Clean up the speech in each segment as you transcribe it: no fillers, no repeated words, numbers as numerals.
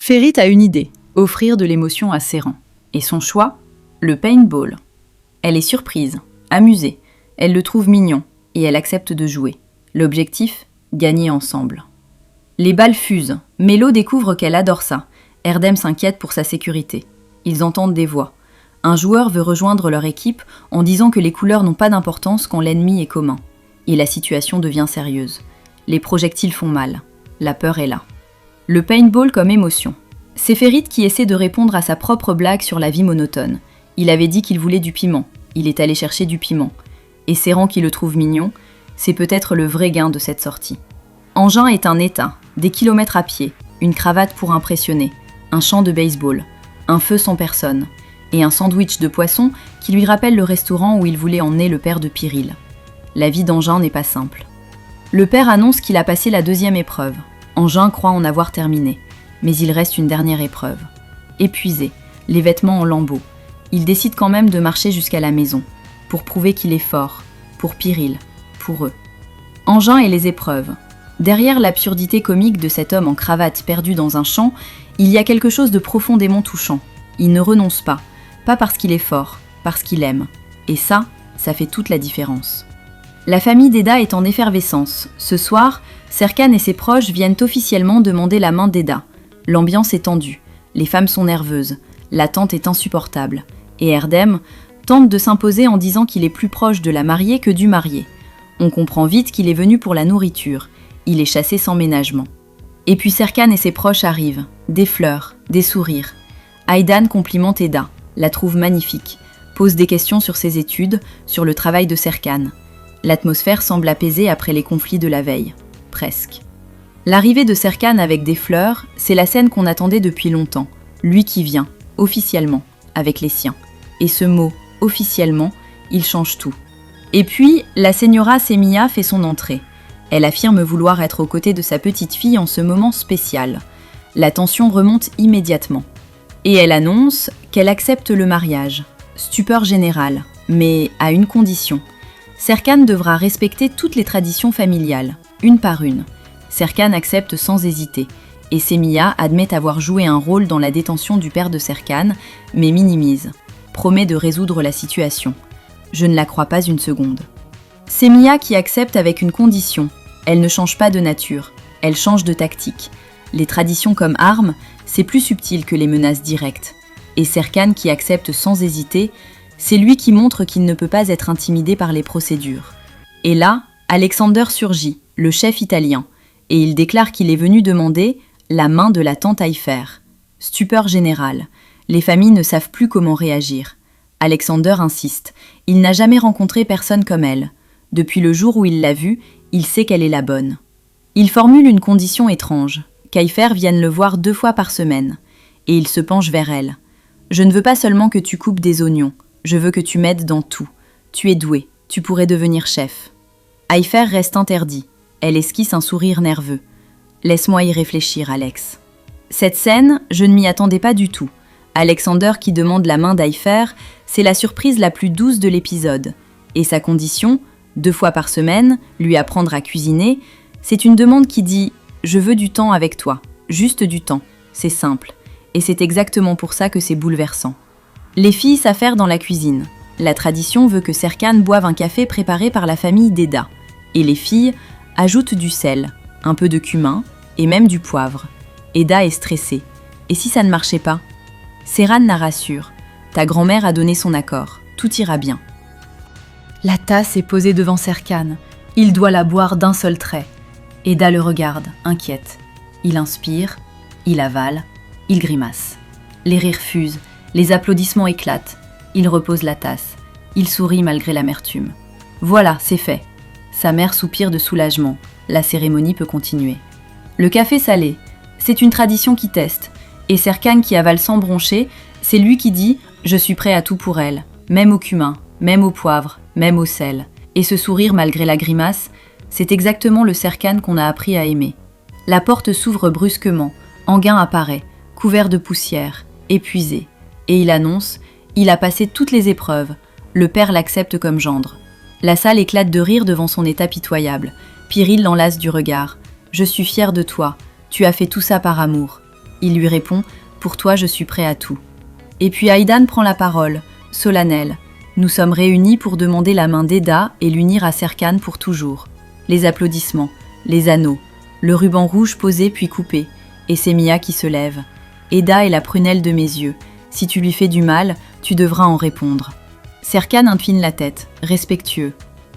Ferit a une idée, offrir de l'émotion à Seyran. Et son choix, le paintball. Elle est surprise, amusée, elle le trouve mignon et elle accepte de jouer. L'objectif, gagner ensemble. Les balles fusent, Mélo découvre qu'elle adore ça. Erdem s'inquiète pour sa sécurité. Ils entendent des voix. Un joueur veut rejoindre leur équipe en disant que les couleurs n'ont pas d'importance quand l'ennemi est commun. Et la situation devient sérieuse. Les projectiles font mal. La peur est là. Le paintball comme émotion. C'est Ferit qui essaie de répondre à sa propre blague sur la vie monotone. Il avait dit qu'il voulait du piment. Il est allé chercher du piment. Et Seyran qui le trouve mignon, c'est peut-être le vrai gain de cette sortie. Engin est un état, des kilomètres à pied, une cravate pour impressionner, un champ de baseball, un feu sans personne, et un sandwich de poisson qui lui rappelle le restaurant où il voulait emmener le père de Pyril. La vie d'Engin n'est pas simple. Le père annonce qu'il a passé la 2e épreuve. Engin croit en avoir terminé, mais il reste une dernière épreuve. Épuisé, les vêtements en lambeaux, il décide quand même de marcher jusqu'à la maison, pour prouver qu'il est fort, pour Pyril, pour eux. Engin et les épreuves. Derrière l'absurdité comique de cet homme en cravate perdu dans un champ, il y a quelque chose de profondément touchant. Il ne renonce pas parce qu'il est fort, parce qu'il aime. Et ça fait toute la différence. La famille d'Eda est en effervescence. Ce soir, Serkan et ses proches viennent officiellement demander la main d'Eda. L'ambiance est tendue, les femmes sont nerveuses, l'attente est insupportable. Et Erdem tente de s'imposer en disant qu'il est plus proche de la mariée que du marié. On comprend vite qu'il est venu pour la nourriture. Il est chassé sans ménagement. Et puis Serkan et ses proches arrivent. Des fleurs, des sourires. Aydan complimente Eda, la trouve magnifique, pose des questions sur ses études, sur le travail de Serkan. L'atmosphère semble apaisée après les conflits de la veille. Presque. L'arrivée de Serkan avec des fleurs, c'est la scène qu'on attendait depuis longtemps. Lui qui vient, officiellement, avec les siens. Et ce mot, officiellement, il change tout. Et puis, la señora Semilla fait son entrée. Elle affirme vouloir être aux côtés de sa petite fille en ce moment spécial. La tension remonte immédiatement. Et elle annonce qu'elle accepte le mariage. Stupeur générale, mais à une condition. Serkan devra respecter toutes les traditions familiales, une par une. Serkan accepte sans hésiter. Et Semilla admet avoir joué un rôle dans la détention du père de Serkan, mais minimise. Promet de résoudre la situation. Je ne la crois pas une seconde. Semilla qui accepte avec une condition. Elle ne change pas de nature, elle change de tactique. Les traditions comme armes, c'est plus subtil que les menaces directes. Et Serkan qui accepte sans hésiter, c'est lui qui montre qu'il ne peut pas être intimidé par les procédures. Et là, Alexander surgit, le chef italien, et il déclare qu'il est venu demander la main de la tante Ayfer. Stupeur générale, les familles ne savent plus comment réagir. Alexander insiste, il n'a jamais rencontré personne comme elle. Depuis le jour où il l'a vue, il sait qu'elle est la bonne. Il formule une condition étrange, qu'Ayfer vienne le voir 2 fois par semaine, et il se penche vers elle. « Je ne veux pas seulement que tu coupes des oignons, je veux que tu m'aides dans tout. Tu es doué, tu pourrais devenir chef. » Ayfer reste interdit, elle esquisse un sourire nerveux. « Laisse-moi y réfléchir, Alex. » Cette scène, je ne m'y attendais pas du tout. Alexander qui demande la main d'Ayfer, c'est la surprise la plus douce de l'épisode. Et sa condition, 2 fois par semaine, lui apprendre à cuisiner, c'est une demande qui dit « Je veux du temps avec toi, juste du temps, c'est simple. » Et c'est exactement pour ça que c'est bouleversant. Les filles s'affairent dans la cuisine. La tradition veut que Serkan boive un café préparé par la famille d'Eda. Et les filles ajoutent du sel, un peu de cumin et même du poivre. Eda est stressée. Et si ça ne marchait pas ? Seyran la rassure. Ta grand-mère a donné son accord. Tout ira bien. La tasse est posée devant Serkan. Il doit la boire d'un seul trait. Eda le regarde, inquiète. Il inspire, il avale, il grimace. Les rires fusent, les applaudissements éclatent. Il repose la tasse. Il sourit malgré l'amertume. Voilà, c'est fait. Sa mère soupire de soulagement. La cérémonie peut continuer. Le café salé, c'est une tradition qui teste. Et Serkan qui avale sans broncher, c'est lui qui dit « Je suis prêt à tout pour elle, même au cumin, même au poivre, même au sel. » Et ce sourire malgré la grimace, c'est exactement le Serkan qu'on a appris à aimer. La porte s'ouvre brusquement, Enguin apparaît, couvert de poussière, épuisé. Et il annonce « Il a passé toutes les épreuves. Le père l'accepte comme gendre. » La salle éclate de rire devant son état pitoyable. Pyril l'enlace du regard. « Je suis fière de toi. Tu as fait tout ça par amour. » Il lui répond « Pour toi, je suis prêt à tout ». Et puis Aidan prend la parole, solennel. Nous sommes réunis pour demander la main d'Eda et l'unir à Serkan pour toujours. Les applaudissements, les anneaux, le ruban rouge posé puis coupé, et Semiha qui se lève. Eda est la prunelle de mes yeux. Si tu lui fais du mal, tu devras en répondre. Serkan incline la tête, respectueux.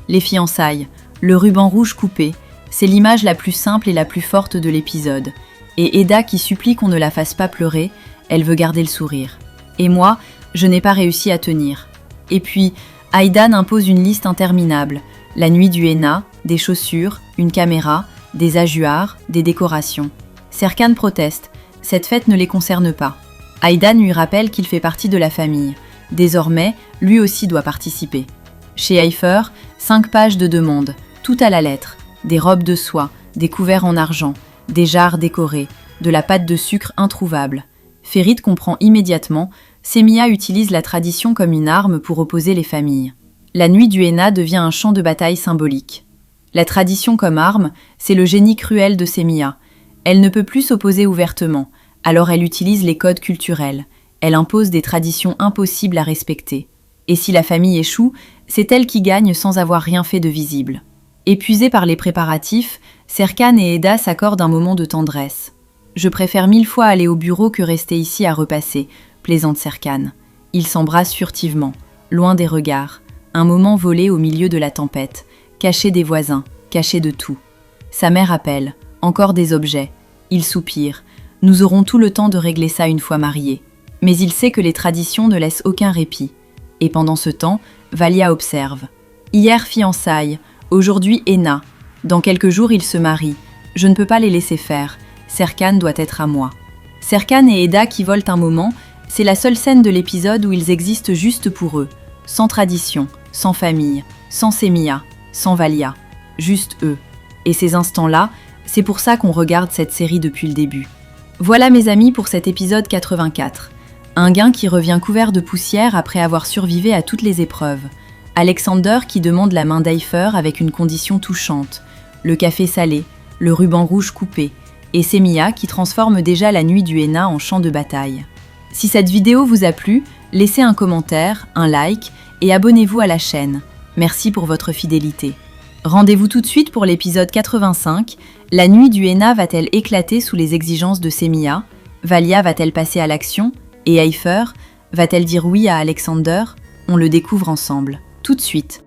Les fiançailles, le ruban rouge coupé, c'est l'image la plus simple et la plus forte de l'épisode. Et Eda qui supplie qu'on ne la fasse pas pleurer, elle veut garder le sourire. Et moi, je n'ai pas réussi à tenir. Et puis, Aidan impose une liste interminable. La nuit du henna, des chaussures, une caméra, des ajuars, des décorations. Serkan proteste, cette fête ne les concerne pas. Aidan lui rappelle qu'il fait partie de la famille. Désormais, lui aussi doit participer. Chez Haïfer, 5 pages de demandes, tout à la lettre. Des robes de soie, des couverts en argent, des jarres décorées, de la pâte de sucre introuvable. Ferit comprend immédiatement, Semiha utilise la tradition comme une arme pour opposer les familles. La nuit du henna devient un champ de bataille symbolique. La tradition comme arme, c'est le génie cruel de Semiha. Elle ne peut plus s'opposer ouvertement, alors elle utilise les codes culturels. Elle impose des traditions impossibles à respecter. Et si la famille échoue, c'est elle qui gagne sans avoir rien fait de visible. Épuisés par les préparatifs, Serkan et Eda s'accordent un moment de tendresse. « Je préfère 1000 fois aller au bureau que rester ici à repasser », plaisante Serkan. Ils s'embrassent furtivement, loin des regards. Un moment volé au milieu de la tempête, caché des voisins, caché de tout. Sa mère appelle, encore des objets. Il soupire. Nous aurons tout le temps de régler ça une fois mariés. Mais il sait que les traditions ne laissent aucun répit. Et pendant ce temps, Valia observe. Hier fiançailles, aujourd'hui henna. Dans quelques jours ils se marient. Je ne peux pas les laisser faire. Serkan doit être à moi. Serkan et Eda qui volent un moment, c'est la seule scène de l'épisode où ils existent juste pour eux. Sans tradition, sans famille, sans Semiha, sans Valia. Juste eux. Et ces instants-là, c'est pour ça qu'on regarde cette série depuis le début. Voilà mes amis pour cet épisode 84. Un gain qui revient couvert de poussière après avoir survécu à toutes les épreuves. Alexander qui demande la main d'Haïfer avec une condition touchante. Le café salé, le ruban rouge coupé. Et Semiha qui transforme déjà la nuit du henna en champ de bataille. Si cette vidéo vous a plu, laissez un commentaire, un like et abonnez-vous à la chaîne. Merci pour votre fidélité. Rendez-vous tout de suite pour l'épisode 85. La nuit du henna va-t-elle éclater sous les exigences de Semiha? Valia va-t-elle passer à l'action? Et Haïfer va-t-elle dire oui à Alexander? On le découvre ensemble, tout de suite.